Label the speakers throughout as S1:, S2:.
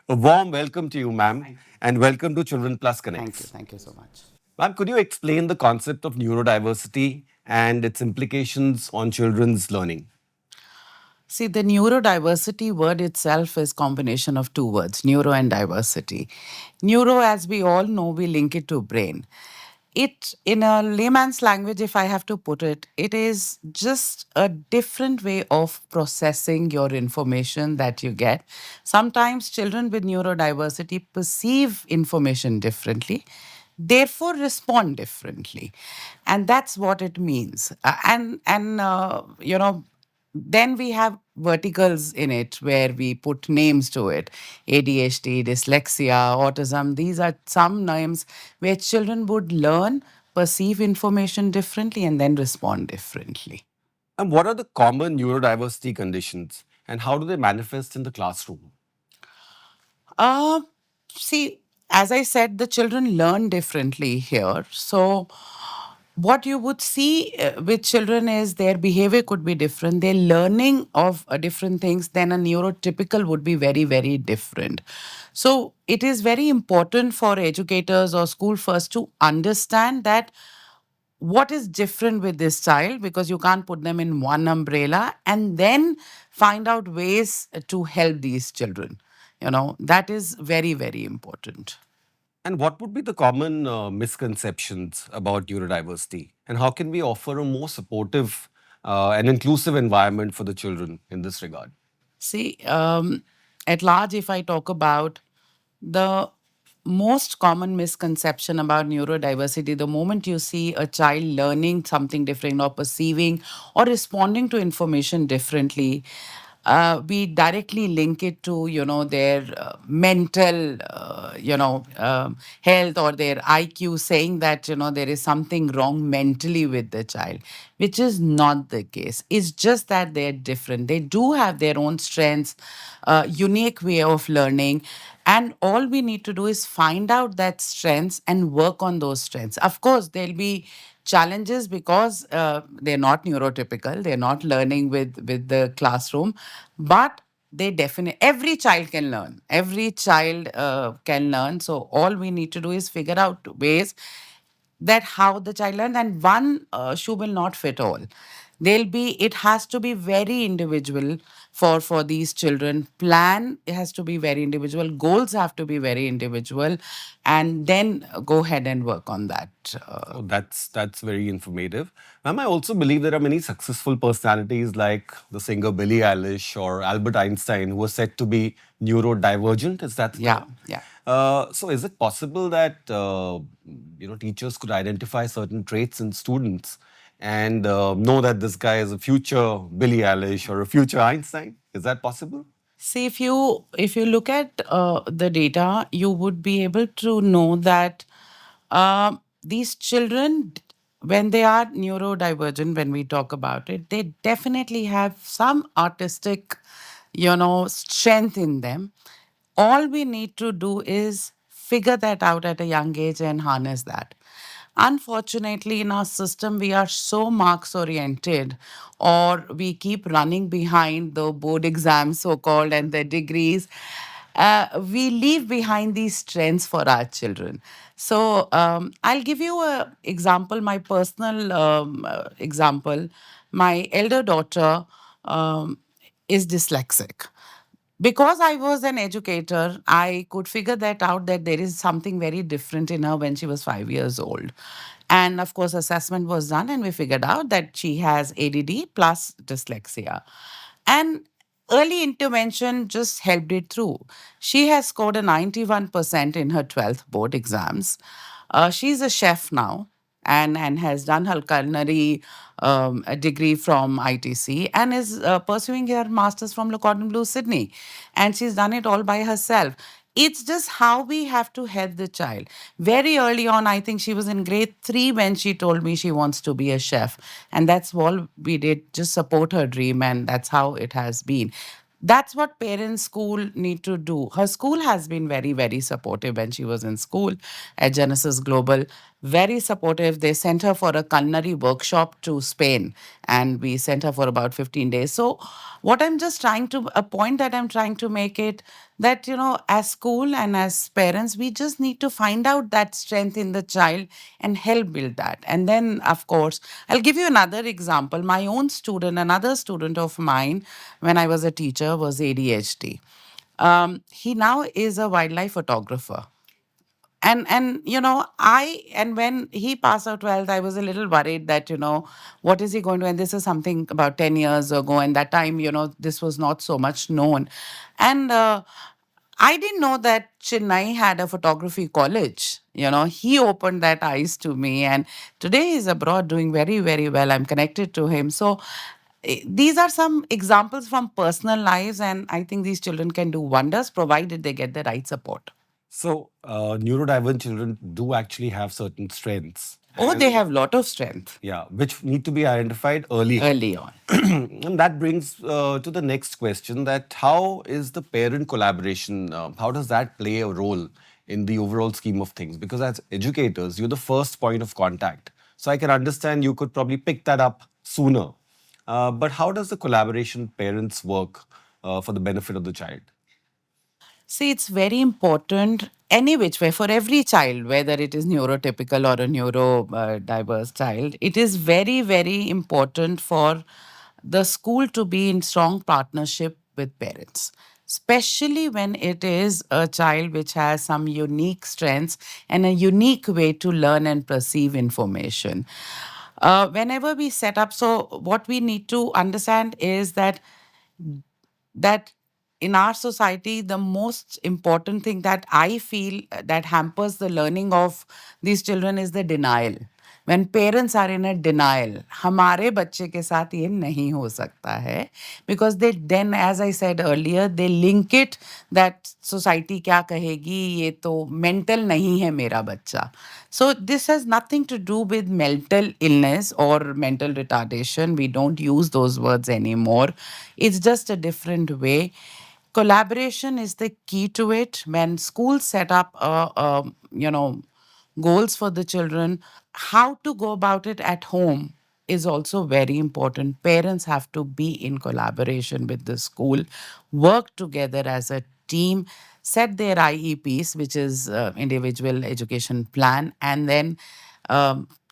S1: A warm welcome to you, ma'am, and welcome to Children Plus
S2: Thank you.
S1: Connects.
S2: Thank you so much.
S1: Ma'am, could you explain the concept of neurodiversity and its implications on children's learning?
S3: See, the neurodiversity word itself is combination of two words, neuro and diversity. Neuro, as we all know, we link it to brain. It, in a layman's language, if I have to put it, it is just a different way of processing your information that you get. Sometimes children with neurodiversity perceive information differently, therefore respond differently, and that's what it means. Then we have verticals in it where we put names to it: ADHD, dyslexia, autism. These are some names where children would learn, perceive information differently, and then respond differently.
S1: And what are the common neurodiversity conditions and how do they manifest in the classroom?
S3: Uh, See, as I said, the children learn differently here. So, what you would see with children is their behavior could be different. Their learning of different things than a neurotypical would be very, very different. So, it is very important for educators or school first to understand that what is different with this child, because you can't put them in one umbrella, and then find out ways to help these children. That is very, very important.
S1: And what would be the common misconceptions about neurodiversity? And how can we offer a more supportive and inclusive environment for the children in this regard?
S3: See, at large, if I talk about the most common misconception about neurodiversity, the moment you see a child learning something different or perceiving or responding to information differently, we directly link it to their mental health or their IQ, saying that there is something wrong mentally with the child, which is not the case. It's just that they're different. They do have their own strengths, unique way of learning, and all we need to do is find out that strengths and work on those strengths. Of course, there'll be challenges because they're not neurotypical. They're not learning with the classroom, but they definitely, every child can learn. Every child can learn. So all we need to do is figure out ways that how the child learns, and one shoe will not fit all. It has to be very individual for these children. Plan has to be very individual, goals have to be very individual, and then go ahead and work on that.
S1: Oh, that's very informative. Ma'am, I also believe there are many successful personalities like the singer Billie Eilish or Albert Einstein who are said to be neurodivergent. Is that
S3: Yeah,
S1: correct?
S3: yeah.
S1: So, is it possible that teachers could identify certain traits in students and know that this guy is a future Billie Eilish or a future Einstein? Is that possible?
S3: See, if you look at the data, you would be able to know that these children, when they are neurodivergent, when we talk about it, they definitely have some artistic, strength in them. All we need to do is figure that out at a young age and harness that. Unfortunately, in our system, we are so marks oriented, or we keep running behind the board exams, so called, and the degrees. We leave behind these trends for our children. So, I'll give you a example, my personal example. My elder daughter is dyslexic. Because I was an educator, I could figure that out, that there is something very different in her when she was 5 years old. And of course, assessment was done, and we figured out that she has ADD plus dyslexia. And early intervention just helped it through. She has scored a 91% in her 12th board exams. She's a chef now, and has done her culinary a degree from ITC, and is pursuing her master's from Le Cordon Bleu, Sydney. And she's done it all by herself. It's just how we have to help the child. Very early on, I think she was in grade 3 when she told me she wants to be a chef. And that's all we did, just support her dream. And that's how it has been. That's what parents school need to do. Her school has been very, very supportive when she was in school at Genesis Global. Very supportive. They sent her for a culinary workshop to Spain, and we sent her for about 15 days. So what I'm just trying to, a point that I'm trying to make it, that as school and as parents, we just need to find out that strength in the child and help build that. And then, of course, I'll give you another example. My own student, another student of mine, when I was a teacher, was ADHD. He now is a wildlife photographer. And I, and when he passed out 12th, I was a little worried that what is he going to, and this is something about 10 years ago, and that time this was not so much known. And I didn't know that Chennai had a photography college. He opened that eyes to me, and today he's abroad doing very, very well. I'm connected to him. So these are some examples from personal lives, and I think these children can do wonders provided they get the right support.
S1: So, neurodivergent children do actually have certain strengths,
S3: Oh, they
S1: and
S3: have lot of strength
S1: yeah, which need to be identified early on.
S3: early on.
S1: And that brings to the next question: that how is the parent collaboration? How does that play a role in the overall scheme of things? Because as educators, you're the first point of contact. So I can understand you could probably pick that up sooner. But how does the collaboration parents work for the benefit of the child?
S3: See, it's very important any which way for every child, whether it is neurotypical or a neurodiverse child. It is very, very important for the school to be in strong partnership with parents, especially when it is a child which has some unique strengths and a unique way to learn and perceive information. Whenever we set up, so what we need to understand is that in our society, the most important thing that I feel that hampers the learning of these children is the denial. When parents are in a denial, हमारे बच्चे के साथ ये नहीं हो सकता है, because they then, as I said earlier, they link it that society क्या कहेगी, ये तो mental नहीं है मेरा बच्चा. So this has nothing to do with mental illness or mental retardation. We don't use those words anymore. It's just a different way. Collaboration is the key to it. When schools set up goals for the children, how to go about it at home is also very important. Parents have to be in collaboration with the school, work together as a team, set their IEPs, which is individual education plan, and then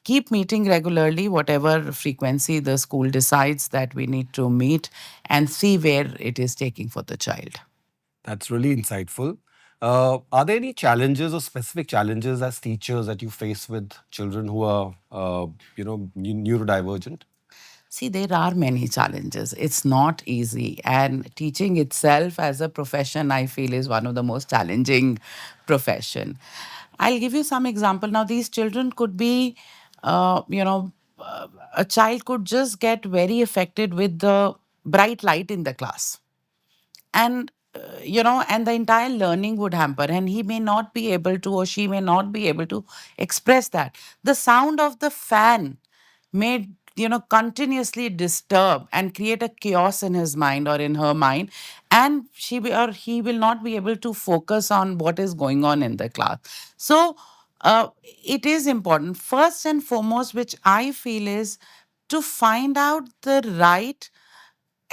S3: keep meeting regularly, whatever frequency the school decides that we need to meet, and see where it is taking for the child.
S1: That's really insightful. Are there any challenges or specific challenges as teachers that you face with children who are, neurodivergent?
S3: See, there are many challenges. It's not easy. And teaching itself as a profession, I feel, is one of the most challenging profession. I'll give you some example. Now, these children could be, a child could just get very affected with the bright light in the class, and and the entire learning would hamper, and he may not be able to, or she may not be able to express that. The sound of the fan may continuously disturb and create a chaos in his mind or in her mind, and or he will not be able to focus on what is going on in the class. So it is important, first and foremost, which I feel, is to find out the right,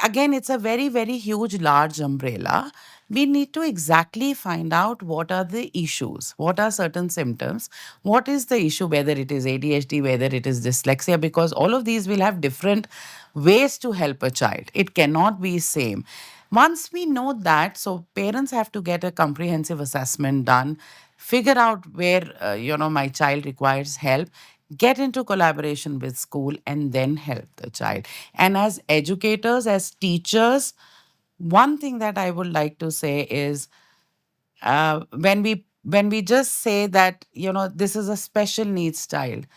S3: again, it's a very, very huge, large umbrella. We need to exactly find out what are the issues, what are certain symptoms, what is the issue, whether it is ADHD, whether it is dyslexia, because all of these will have different ways to help a child. It cannot be same. Once we know that, so parents have to get a comprehensive assessment done, figure out where my child requires help, get into collaboration with school, and then help the child. And as educators, as teachers, one thing that I would like to say is, when we just say that this is a special needs child,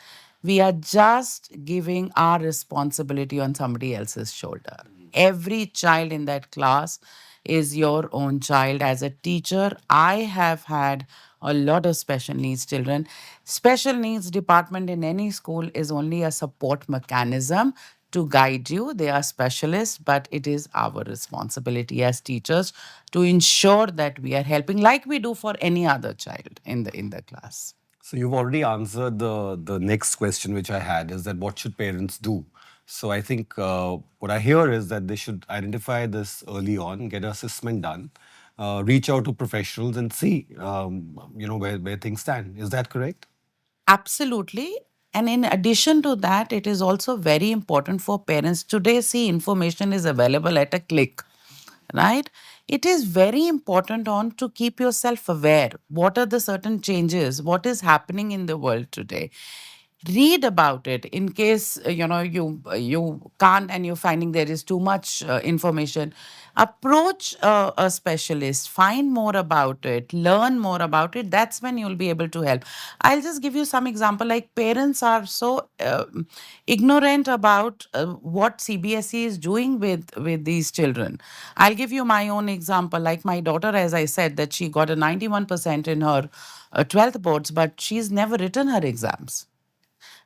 S3: we are just giving our responsibility on somebody else's shoulder. Every child in that class is your own child. As a teacher, I have had a lot of special needs children. Special needs department in any school is only a support mechanism to guide you. They are specialists, but it is our responsibility as teachers to ensure that we are helping like we do for any other child in the class.
S1: So you've already answered the next question which I had, is that what should parents do? So I think what I hear is that they should identify this early on, get an assessment done, reach out to professionals and see where things stand. Is that correct?
S3: Absolutely. And in addition to that, it is also very important for parents. Today, see, information is available at a click, right? It is very important on to keep yourself aware. What are the certain changes? What is happening in the world today? Read about it in case you can't and you're finding there is too much information. Approach a specialist, find more about it, learn more about it. That's when you'll be able to help. I'll just give you some example. Like, parents are so ignorant about what CBSE is doing with these children. I'll give you my own example. Like my daughter, as I said, that she got a 91% in her 12th boards, but she's never written her exams.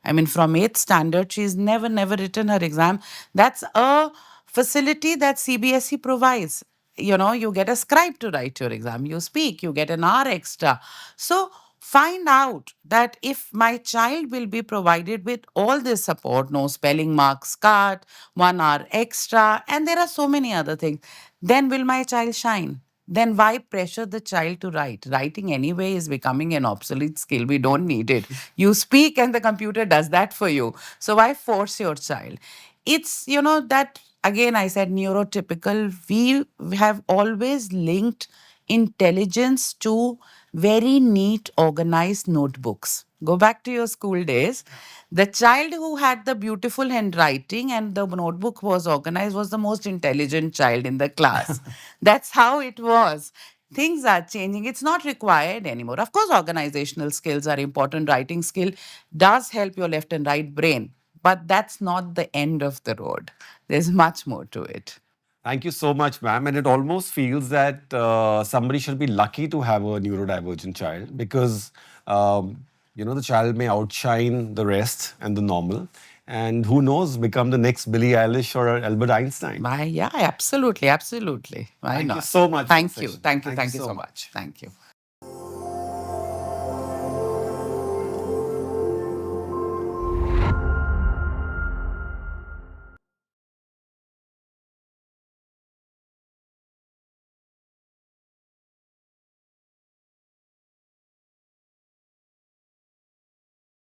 S3: I mean, from 8th standard, she's never written her exam. That's a facility that CBSE provides. You get a scribe to write your exam. You speak, you get an hour extra. So find out that if my child will be provided with all this support, no spelling marks cut, 1 hour extra, and there are so many other things, then will my child shine? Then why pressure the child to write? Writing anyway is becoming an obsolete skill. We don't need it. You speak and the computer does that for you. So why force your child? It's, that again, I said neurotypical. We have always linked intelligence to very neat, organized notebooks. Go back to your school days. The child who had the beautiful handwriting and the notebook was organized was the most intelligent child in the class. That's how it was. Things are changing. It's not required anymore. Of course, organizational skills are important. Writing skill does help your left and right brain, but that's not the end of the road. There's much more to it.
S1: Thank you so much, ma'am. And it almost feels that somebody should be lucky to have a neurodivergent child because, the child may outshine the rest and the normal. And who knows, become the next Billie Eilish or Albert Einstein.
S3: Why? Yeah, absolutely, absolutely. Why
S1: Thank you
S3: not?
S1: so much for the
S3: Thank you,
S1: session.
S3: thank you,
S1: Thank you
S3: thank you
S1: so
S3: so
S1: much.
S3: much. Thank you.